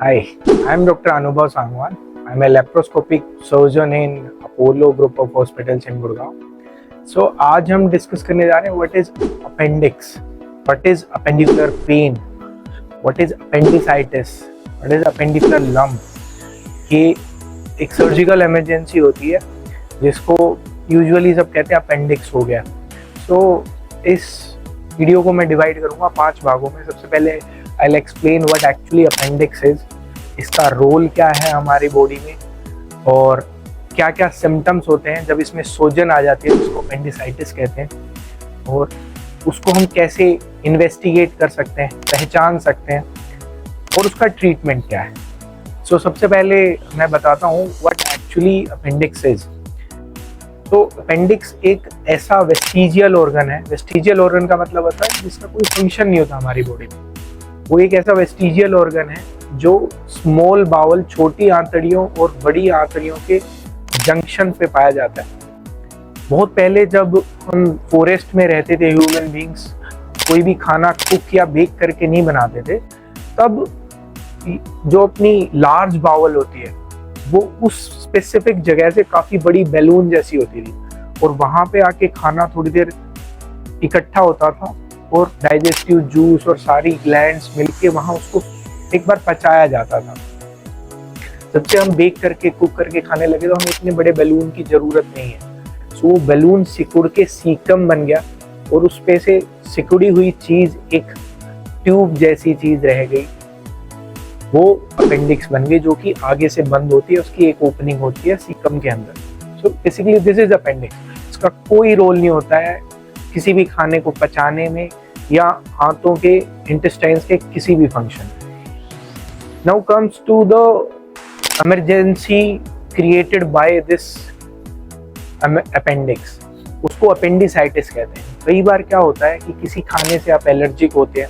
Hi, I'm Dr. Anubhav Sangwan. I'm a laparoscopic surgeon in Apollo Group of Hospitals in Gurgaon. So आज हम discuss करने जा रहे हैं what is appendix, what is appendicular pain, what is appendicitis, what is appendicular lump. ये एक surgical emergency होती है जिसको यूजुअली सब कहते हैं अपेंडिक्स हो गया. सो इस वीडियो को मैं डिवाइड करूँगा 5 भागों में. सबसे पहले I'll explain what actually appendix is, इसका रोल क्या है हमारी बॉडी में और क्या क्या सिम्टम्स होते हैं जब इसमें सोजन आ जाती है जिसको अपेंडिसाइटिस कहते हैं, और उसको हम कैसे इन्वेस्टिगेट कर सकते हैं, पहचान सकते हैं, और उसका ट्रीटमेंट क्या है. सो सबसे पहले मैं बताता हूँ what actually appendix is. तो अपेंडिक्स एक ऐसा वेस्टिजियल ऑर्गन है. वेस्टिजियल ऑर्गन का मतलब होता है जिसका कोई फंक्शन नहीं होता हमारी बॉडी में. वो एक ऐसा वेस्टिजियल ऑर्गन है जो स्मॉल बाउल, छोटी आंतड़ियों और बड़ी आंतड़ियों के जंक्शन पे पाया जाता है. बहुत पहले जब हम फॉरेस्ट में रहते थे, ह्यूमन बींग्स कोई भी खाना कुक या बेक करके नहीं बनाते थे, तब जो अपनी लार्ज बाउल होती है वो उस स्पेसिफिक जगह से काफ़ी बड़ी बैलून जैसी होती थी और वहाँ पे आके खाना थोड़ी देर इकट्ठा होता था और डाइजेस्टिव जूस और सारी ग्लैंड्स मिलके वहाँ उसको एक बार पचाया जाता था. जब से हम बेक करके कुक करके खाने लगे तो हमें इतने बड़े बैलून की ज़रूरत नहीं है. सो वो बैलून सिकुड़ के सीकम बन गया और उस पे से सिकुड़ी हुई चीज़ एक ट्यूब जैसी चीज़ रह गई. वो अपेंडिक्स बन गई जो कि आगे से बंद होती है, उसकी एक ओपनिंग होती है सीकम के अंदर. So basically this is appendix. इसका कोई रोल नहीं होता है किसी भी खाने को पचाने में या हाथों के इंटेस्टाइन्स के किसी भी function. Now comes to the emergency created by this appendix. उसको अपेंडिसाइटिस कहते हैं. कई बार क्या होता है कि किसी खाने से आप एलर्जिक होते हैं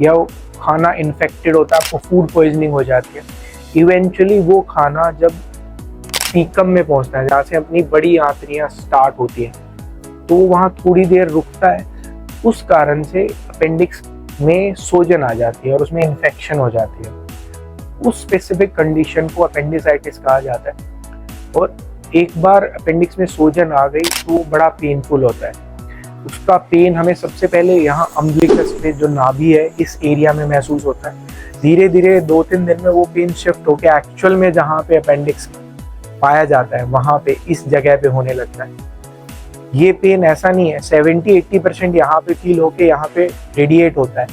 या खाना इन्फेक्टेड होता है, आपको फूड पॉइजनिंग हो जाती है. इवेंचुअली वो खाना जब सीकम में पहुंचता है, जहाँ से अपनी बड़ी आंतड़ियाँ स्टार्ट होती हैं, तो वहाँ थोड़ी देर रुकता है. उस कारण से अपेंडिक्स में सोजन आ जाती है और उसमें इन्फेक्शन हो जाती है. उस स्पेसिफिक कंडीशन को अपेंडिसाइटिस कहा जाता है. और एक बार अपेंडिक्स में सोजन आ गई तो बड़ा पेनफुल होता है. उसका पेन हमें सबसे पहले यहाँ अम्बिलिकस पे जो नाभि है इस एरिया में महसूस होता है. धीरे धीरे 2-3 दिन में वो पेन शिफ्ट होकर एक्चुअल में जहाँ पे अपेंडिक्स पाया जाता है वहाँ पे इस जगह पे होने लगता है. ये पेन ऐसा नहीं है, 70-80% यहाँ पे फील होके यहाँ पे रेडिएट होता है,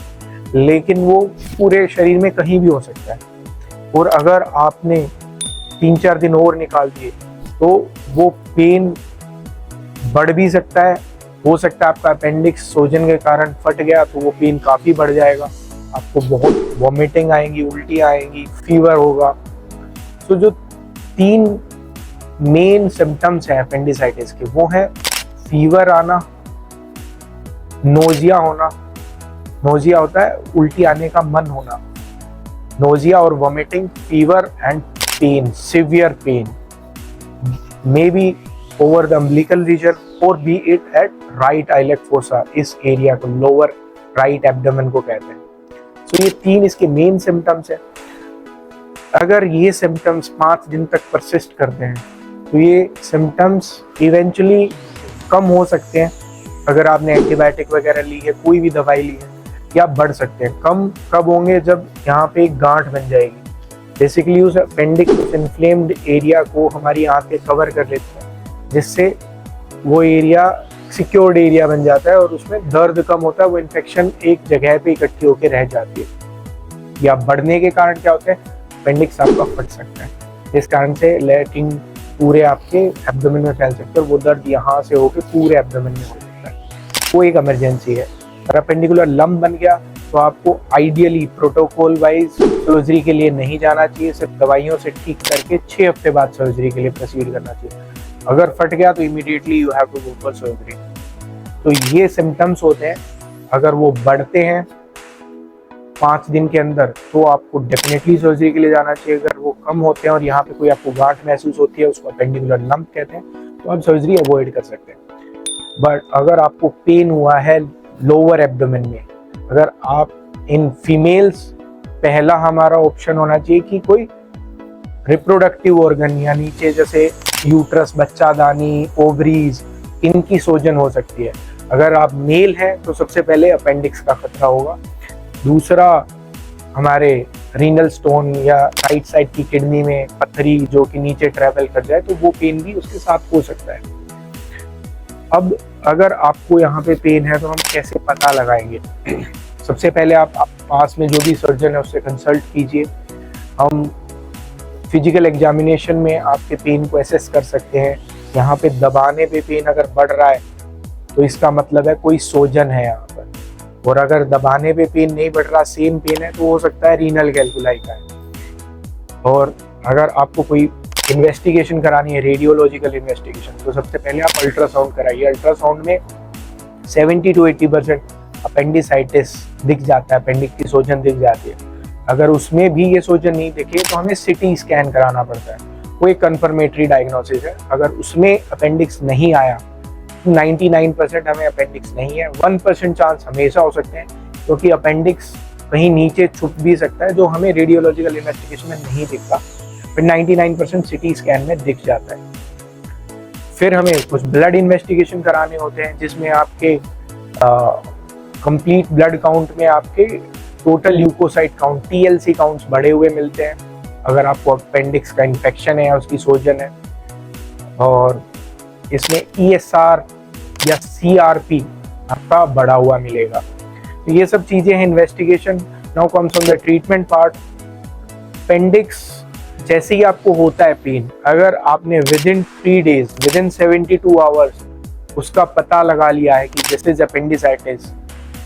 लेकिन वो पूरे शरीर में कहीं भी हो सकता है. और अगर आपने 3-4 दिन और निकाल दिए तो वो पेन बढ़ भी सकता है. हो सकता है आपका अपेंडिक्स सोजन के कारण फट गया तो वो पेन काफ़ी बढ़ जाएगा. आपको बहुत वॉमिटिंग आएंगी, उल्टी आएंगी, फीवर होगा. तो जो 3 मेन सिम्टम्स हैं अपेंडिसाइटिस के वो हैं फीवर आना, नोजिया होना. नोजिया होता है उल्टी आने का मन होना. नोजिया और vomiting, fever and pain, severe pain, may be over the umbilical region और be it at right iliac fossa. इस एरिया को लोअर राइट एब्डोमेन को कहते हैं. सो ये 3 इसके मेन सिम्टम्स हैं. अगर ये सिम्टम्स 5 दिन तक परसिस्ट करते हैं तो ये सिम्टम्स इवेंचुअली कम हो सकते हैं अगर आपने एंटीबायोटिक वगैरह ली है, कोई भी दवाई ली है, या बढ़ सकते हैं. कम कब होंगे? जब यहाँ पे एक गांठ बन जाएगी. बेसिकली उस अपेंडिक्स, उस इन्फ्लेम्ड एरिया को हमारी आंखें कवर कर लेती हैं, जिससे वो एरिया सिक्योर्ड एरिया बन जाता है और उसमें दर्द कम होता है. वो इन्फेक्शन एक जगह पे इकट्ठी होकर रह जाती है. या बढ़ने के कारण क्या होता है, अपेंडिक्स आपका फट सकता है. इस कारण से लैट्रिन पूरे आपके एब्डोमेन में फैल सकता है और वो दर्द यहाँ से होकर पूरे एब्डोमेन में हो सकता है. वो एक इमरजेंसी है. अगर अपेंडिकुलर लम्प बन गया तो आपको आइडियली प्रोटोकॉल वाइज सर्जरी के लिए नहीं जाना चाहिए. सिर्फ दवाइयों से ठीक करके 6 हफ्ते बाद सर्जरी के लिए प्रोसीड करना चाहिए. अगर फट गया तो immediately you have to go for surgery. तो ये सिम्टम्स होते हैं. अगर वो बढ़ते हैं 5 दिन के अंदर तो आपको डेफिनेटली सर्जरी के लिए जाना चाहिए. अगर वो कम होते हैं और यहाँ पे कोई आपको गांठ महसूस होती है, उसको अपेंडिकुलर लम्प कहते हैं, तो आप सर्जरी अवॉइड कर सकते हैं. बट अगर आपको पेन हुआ है लोअर एब्डोमेन में, अगर आप इन फीमेल्स पहला हमारा ऑप्शन होना चाहिए कि कोई रिप्रोडक्टिव ऑर्गन या नीचे जैसे यूट्रस, बच्चादानी, ओवरीज, इनकी सोजन हो सकती है। अगर आप मेल हैं तो सबसे पहले अपेंडिक्स का खतरा होगा। दूसरा, हमारे रीनल स्टोन या राइट साइड की किडनी में पत्थरी जो कि नीचे ट्रेवल कर जाए तो वो पेन भी उसके साथ हो सकता है। अब अगर आपको यहाँ पे पेन है तो हम कैसे पता लगाएंगे? सबसे पहले आप पास में जो भी सर्जन है उससे कंसल्ट कीजिए। हम फिजिकल एग्जामिनेशन में आपके पेन को एसेस कर सकते हैं। यहाँ पे दबाने पे पेन अगर बढ़ रहा है तो इसका मतलब है कोई सोजन है यहाँ पर, और अगर दबाने पे पेन नहीं बढ़ रहा, सेम पेन है, तो हो सकता है रीनल कैल्कुलाई का है। और अगर आपको कोई इन्वेस्टिगेशन करानी है, रेडियोलॉजिकल इन्वेस्टिगेशन, तो सबसे पहले आप अल्ट्रासाउंड कराइए। अल्ट्रासाउंड में 70 to 80% अपेंडिसाइटिस दिख जाता है, अपेंडिक्स की सोजन दिख जाती है। अगर उसमें भी ये सोजन नहीं दिखे तो हमें सिटी स्कैन कराना पड़ता है, वो एक कन्फर्मेटरी डायग्नोसिस है। अगर उसमें अपेंडिक्स नहीं आया, 99% हमें अपेंडिक्स नहीं है। 1% चांस हमेशा हो सकते हैं क्योंकि अपेंडिक्स कहीं नीचे छुप भी सकता है जो हमें रेडियोलॉजिकल इन्वेस्टिगेशन में नहीं दिखता, फिर 99% सिटी स्कैन में दिख जाता है। फिर हमें कुछ ब्लड इन्वेस्टिगेशन कराने होते हैं जिसमें आपके कंप्लीट ब्लड काउंट में आपके total leucocyte count, TLC counts बढ़े हुए मिलते हैं अगर आपको अपेंडिक्स का इन्फेक्शन है या उसकी सोजन है। और इसमें ESR या CRP आपका बढ़ा हुआ मिलेगा। तो ये सब चीजें हैं investigation. Now comes on the treatment part. Appendix जैसे ही आपको होता है पेन, अगर आपने विदिन 3 days, विदिन 72 आवर्स उसका पता लगा लिया है कि दिस इज अपेंडिसाइटिस,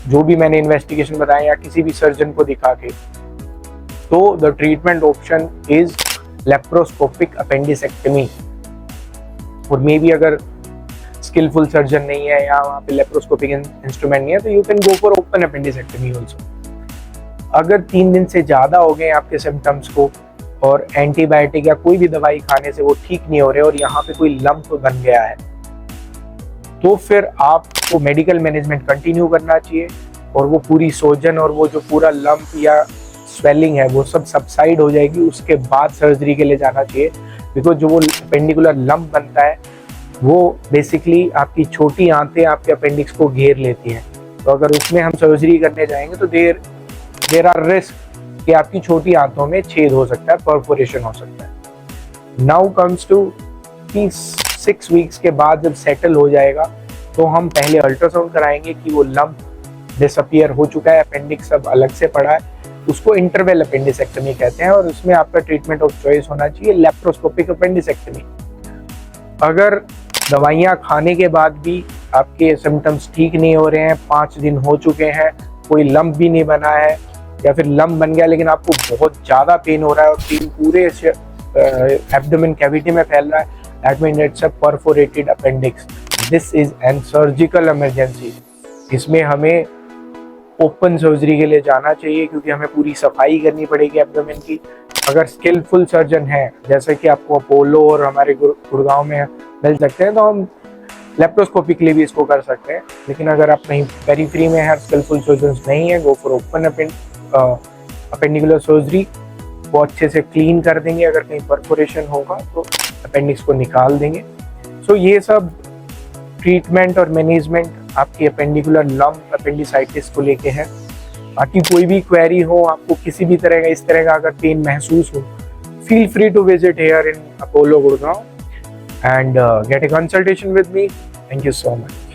जो भी मैंने इन्वेस्टिगेशन बताया या किसी भी सर्जन को दिखा के, तो the treatment option is laparoscopic appendicectomy. और मे बी अगर स्किलफुल सर्जन नहीं है या वहाँ पे लेप्रोस्कोपिक इंस्ट्रूमेंट नहीं है तो you can go for open appendicectomy also. अगर 3 दिन से ज़्यादा हो गए आपके सिम्टम्स को और एंटीबायोटिक या कोई भी दवाई खाने से वो ठीक नहीं हो रहे और यहाँ पे कोई लंप बन गया है, तो फिर आपको मेडिकल मैनेजमेंट कंटिन्यू करना चाहिए और वो पूरी सोजन और वो जो पूरा लंप या स्वेलिंग है वो सब सबसाइड हो जाएगी। उसके बाद सर्जरी के लिए जाना चाहिए, बिकॉज जो वो अपेंडिकुलर लंप बनता है वो बेसिकली आपकी छोटी आंतें आपके अपेंडिक्स को घेर लेती हैं। तो अगर उसमें हम सर्जरी करने जाएंगे तो देर आर रिस्क कि आपकी छोटी आंतों में छेद हो सकता है, परफोरेशन हो सकता है। नाउ कम्स टू कि 6 वीक्स के बाद जब सेटल हो जाएगा तो हम पहले अल्ट्रासाउंड कराएंगे कि वो लंप डिसअपियर हो चुका है, अपेंडिक्स अब अलग से पड़ा है, उसको इंटरवेल अपेंडिसेक्टमी कहते हैं। और उसमें आपका ट्रीटमेंट ऑफ चॉइस होना चाहिए लेप्रोस्कोपिक अपेंडिसेक्टमी। अगर दवाइयाँ खाने के बाद भी आपके सिम्टम्स ठीक नहीं हो रहे हैं, 5 दिन हो चुके हैं, कोई लंप भी नहीं बना है या फिर लंप बन गया लेकिन आपको बहुत ज़्यादा पेन हो रहा है और पेन पूरे एब्डोमेन कैविटी में फैल रहा है, that means it's a perforated appendix. This is an surgical emergency. इसमें हमें ओपन सर्जरी के लिए जाना चाहिए क्योंकि हमें पूरी सफाई करनी पड़ेगी एब्डोमेन की। अगर स्किलफुल सर्जन है, जैसे कि आपको अपोलो और हमारे गुड़गांव में मिल सकते हैं, तो हम लेप्रोस्कोपिकली भी इसको कर सकते हैं। लेकिन अगर आप कहीं पेरीफ्री में है, स्किलफुल सर्जन नहीं है, गो फॉर ओपन अपेंडिकुलर सर्जरी। वो अच्छे से क्लीन कर देंगे, अगर कहीं परफोरेशन होगा तो अपेंडिक्स को निकाल देंगे। सो ये सब ट्रीटमेंट और मैनेजमेंट आपकी अपेंडिकुलर लंप अपेंडिसाइटिस को लेके है। बाकी कोई भी क्वेरी हो, आपको किसी भी तरह का इस तरह का अगर पेन महसूस हो, feel free to visit here in Apollo Gurgaon and get a consultation with me. Thank you so much.